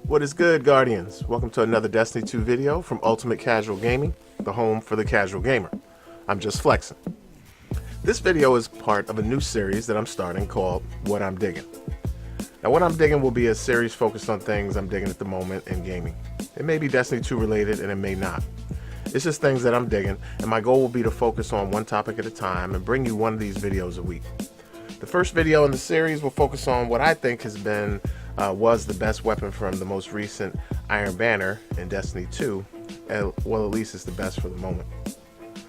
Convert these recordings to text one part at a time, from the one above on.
What is good, Guardians? Welcome to another Destiny 2 video from Ultimate Casual Gaming, the home for the casual gamer. I'm just flexing. This video is part of a new series that I'm starting called What I'm Digging. Now, What I'm Digging will be a series focused on things I'm digging at the moment in gaming. It may be Destiny 2 related and it may not. It's just things that I'm digging, and my goal will be to focus on one topic at a time and bring you one of these videos a week. The first video in the series will focus on what I think has been was the best weapon from the most recent Iron Banner in Destiny 2, and well, at least it's the best for the moment.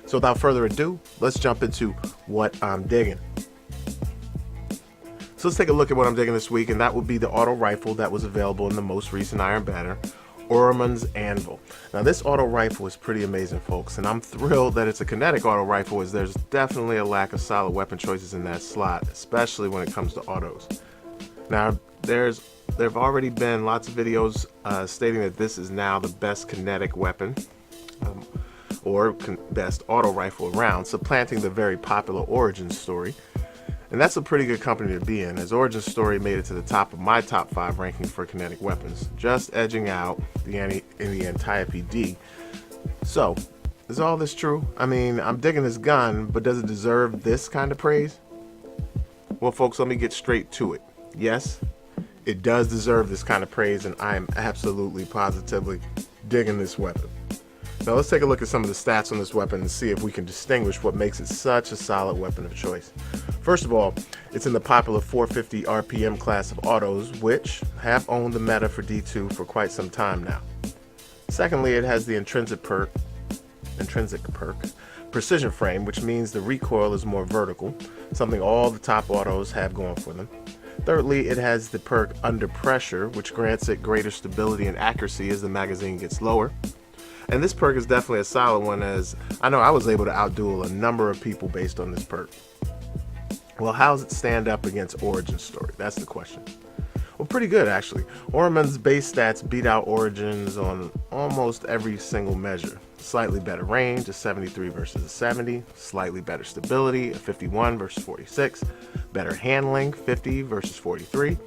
So without further ado, let's jump into what I'm digging. So let's take a look at what I'm digging this week, and that would be the auto rifle that was available in the most recent Iron Banner, Orimund's Anvil. Now this auto rifle is pretty amazing, folks, and I'm thrilled that it's a kinetic auto rifle, as there's definitely a lack of solid weapon choices in that slot, especially when it comes to autos. Now there have already been lots of videos stating that this is now the best kinetic weapon or best auto rifle around, supplanting the very popular Origins story. And that's a pretty good company to be in, as Origins story made it to the top of my top 5 ranking for kinetic weapons, just edging out the Antiope D. So, is all this true? I mean, I'm digging this gun, but does it deserve this kind of praise? Well, folks, let me get straight to it. Yes, it does deserve this kind of praise, and I am absolutely positively digging this weapon. Now let's take a look at some of the stats on this weapon and see if we can distinguish what makes it such a solid weapon of choice. First of all, it's in the popular 450 RPM class of autos, which have owned the meta for D2 for quite some time now. Secondly, it has the intrinsic perk, precision frame, which means the recoil is more vertical, something all the top autos have going for them. Thirdly, it has the perk Under Pressure, which grants it greater stability and accuracy as the magazine gets lower. And this perk is definitely a solid one, as I know I was able to outduel a number of people based on this perk. Well, how does it stand up against Origins story? That's the question. Well, pretty good, actually. Orimund's base stats beat out Origins on almost every single measure. Slightly better range, a 73 versus a 70. Slightly better stability, a 51 versus 46. Better handling, 50 versus 43.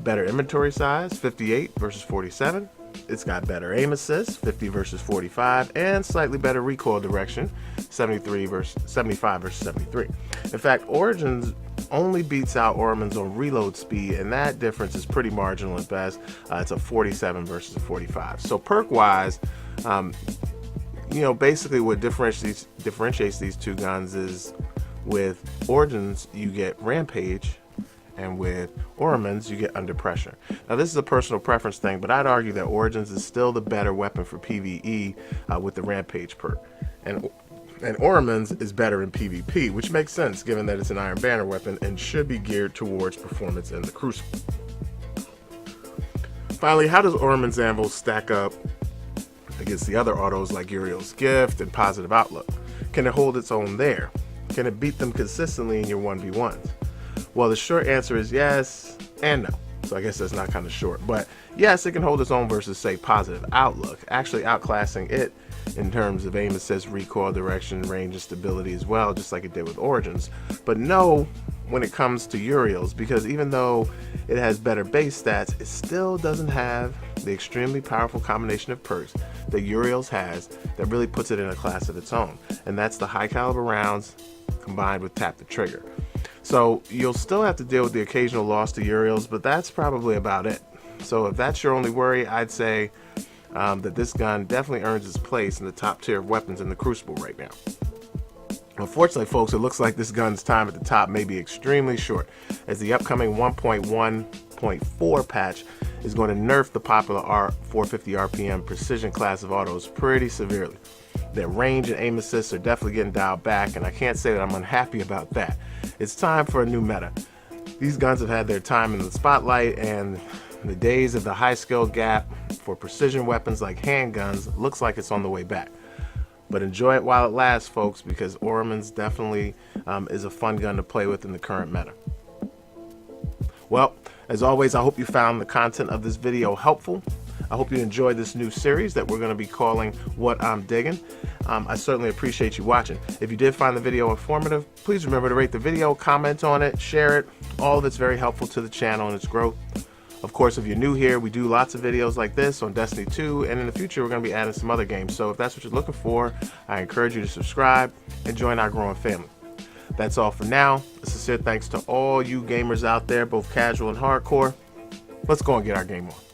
Better inventory size, 58 versus 47. It's got better aim assist, 50 versus 45, and slightly better recoil direction, 75 versus 73. In fact, Origins only beats out Orimund's on reload speed, and that difference is pretty marginal at best. It's a 47 versus a 45. So perk-wise, basically what differentiates these two guns is with Origins you get Rampage, and with Orimund's you get Under Pressure. Now this is a personal preference thing, but I'd argue that Origins is still the better weapon for PvE with the Rampage perk. And Orimund's is better in PvP, which makes sense given that it's an Iron Banner weapon and should be geared towards performance in the Crucible. Finally, how does Orimund's Anvil stack up against the other autos like Uriel's Gift and Positive Outlook? Can it hold its own there? Can it beat them consistently in your 1v1s? Well, the short answer is yes and no. So I guess that's not kind of short, but yes, it can hold its own versus, say, Positive Outlook, actually outclassing it in terms of aim assist, recoil direction, range, and stability as well, just like it did with Origins. But no when it comes to Uriel's, because even though it has better base stats, it still doesn't have the extremely powerful combination of perks that Uriel's has that really puts it in a class of its own, and that's the high caliber rounds combined with Tap the Trigger. So you'll still have to deal with the occasional loss to Uriel's, but that's probably about it. So if that's your only worry, I'd say that this gun definitely earns its place in the top tier of weapons in the Crucible right now. Unfortunately, folks, it looks like this gun's time at the top may be extremely short, as the upcoming 1.1.4 patch is going to nerf the popular 450 RPM precision class of autos pretty severely. Their range and aim assists are definitely getting dialed back, and I can't say that I'm unhappy about that. It's time for a new meta. These guns have had their time in the spotlight, and the days of the high skill gap for precision weapons like handguns looks like it's on the way back. But enjoy it while it lasts, folks, because Orimund's definitely is a fun gun to play with in the current meta. Well, as always, I hope you found the content of this video helpful. I hope you enjoyed this new series that we're going to be calling What I'm Digging. I certainly appreciate you watching. If you did find the video informative, please remember to rate the video, comment on it, share it. All of it's very helpful to the channel and its growth. Of course, if you're new here, we do lots of videos like this on Destiny 2, and in the future we're going to be adding some other games. So if that's what you're looking for, I encourage you to subscribe and join our growing family. That's all for now. A sincere thanks to all you gamers out there, both casual and hardcore. Let's go and get our game on.